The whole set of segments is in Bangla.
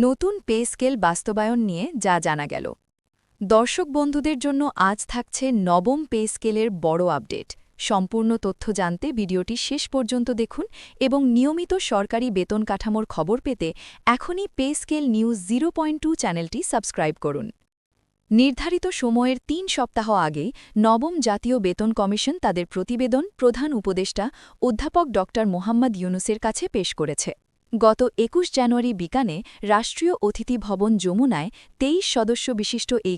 নতুন পে স্কেল বাস্তবায়ন নিয়ে যা জানা গেল। দর্শক বন্ধুদের জন্য আজ থাকছে নবম পে স্কেলের বড় আপডেট। সম্পূর্ণ তথ্য জানতে ভিডিওটি শেষ পর্যন্ত দেখুন এবং নিয়মিত সরকারি বেতন কাঠামোর খবর পেতে এখনই পে স্কেল নিউজ 0.2 চ্যানেলটি সাবস্ক্রাইব করুন। নির্ধারিত সময়ের ৩ সপ্তাহ আগেই নবম জাতীয় বেতন কমিশন তাদের প্রতিবেদন প্রধান উপদেষ্টা অধ্যাপক ড মোহাম্মদ ইউনুসের কাছে পেশ করেছে। গত ২১ জানুয়ারি বিকানে রাষ্ট্রীয় অতিথি ভবন যমুনায় ২৩ সদস্য বিশিষ্ট এই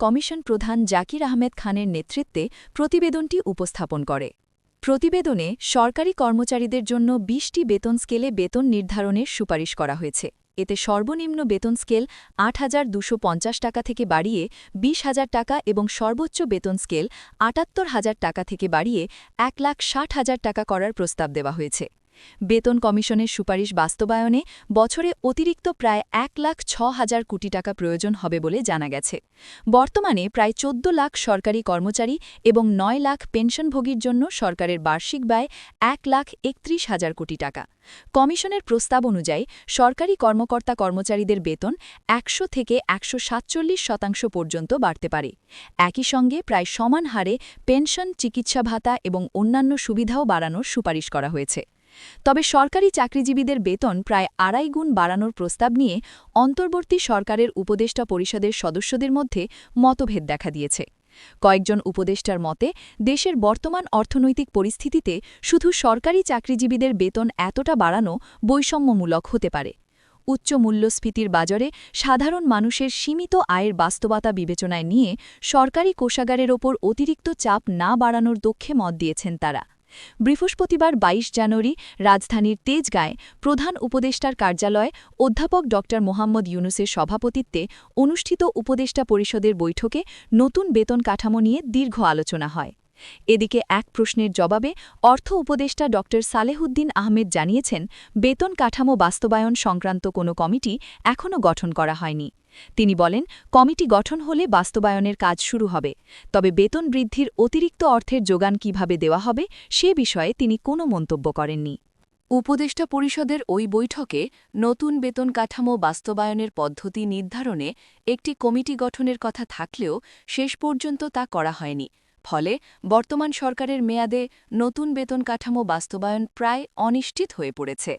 কমিশন প্রধান জাকির আহমেদ খানের নেতৃত্বে প্রতিবেদনটি উপস্থাপন করে। প্রতিবেদনে সরকারি কর্মচারীদের জন্য ২০টি বেতন স্কেলে বেতন নির্ধারণের সুপারিশ করা হয়েছে। এতে সর্বনিম্ন বেতন স্কেল ৮,২৫০ টাকা থেকে বাড়িয়ে ২০,০০০ টাকা এবং সর্বোচ্চ বেতন স্কেল ৭৮,০০০ টাকা থেকে বাড়িয়ে ১,৬০,০০০ টাকা করার প্রস্তাব দেওয়া হয়েছে। বেতন কমিশনের সুপারিশ বাস্তবায়নে বছরে অতিরিক্ত প্রায় ১,০৬,০০০ কোটি টাকা প্রয়োজন হবে বলে জানা গেছে। বর্তমানে প্রায় ১৪ লাখ সরকারি কর্মচারী এবং ৯ লাখ পেনশনভোগীর জন্য সরকারের বার্ষিক ব্যয় ১,৩১,০০০ কোটি টাকা। কমিশনের প্রস্তাব অনুযায়ী সরকারি কর্মকর্তা-কর্মচারীদের বেতন ১০০ থেকে ১৪৭% পর্যন্ত বাড়তে পারে। একই সঙ্গে প্রায় সমান হারে পেনশন, চিকিৎসা ভাতা এবং অন্যান্য সুবিধাও বাড়ানোর সুপারিশ করা হয়েছে। তবে সরকারি চাকরিজীবীদের বেতন প্রায় ২.৫ গুণ বাড়ানোর প্রস্তাব নিয়ে অন্তর্বর্তী সরকারের উপদেষ্টা পরিষদের সদস্যদের মধ্যে মতভেদ দেখা দিয়েছে। কয়েকজন উপদেষ্টার মতে দেশের বর্তমান অর্থনৈতিক পরিস্থিতিতে শুধু সরকারি চাকরিজীবীদের বেতন এতটা বাড়ানো বৈষম্যমূলক হতে পারে। উচ্চ মূল্যস্ফীতির বাজারে সাধারণ মানুষের সীমিত আয়ের বাস্তবতা বিবেচনায় নিয়ে সরকারি কোষাগারের ওপর অতিরিক্ত চাপ না বাড়ানোর দক্ষে মত দিয়েছেন তারা। বৃহস্পতিবার ২২ জানুয়ারি রাজধানীর তেজগাঁয়ে প্রধান উপদেষ্টার কার্যালয়ে অধ্যাপক ড মোহাম্মদ ইউনুসের সভাপতিত্বে অনুষ্ঠিত উপদেষ্টা পরিষদের বৈঠকে নতুন বেতন কাঠামো নিয়ে দীর্ঘ আলোচনা হয়। এদিকে এক প্রশ্নের জবাবে অর্থ উপদেষ্টা ড সালেহুদ্দিন আহমেদ জানিয়েছেন, বেতন কাঠামো বাস্তবায়ন সংক্রান্ত কোনো কমিটি এখনও গঠন করা হয়নি। তিনি বলেন, কমিটি গঠন হলে বাস্তবায়নের কাজ শুরু হবে, তবে বেতন বৃদ্ধির অতিরিক্ত অর্থের যোগান কিভাবে দেওয়া হবে সে বিষয়ে তিনি কোনো মন্তব্য করেননি। উপদেষ্টা পরিষদের ওই বৈঠকে নতুন বেতন কাঠামো বাস্তবায়নের পদ্ধতি নির্ধারণে একটি কমিটি গঠনের কথা থাকলেও শেষ পর্যন্ত তা করা হয়নি। ফলে বর্তমান সরকারের মেয়াদে নতুন বেতন কাঠামো বাস্তবায়ন প্রায় অনিশ্চিত হয়ে পড়েছে।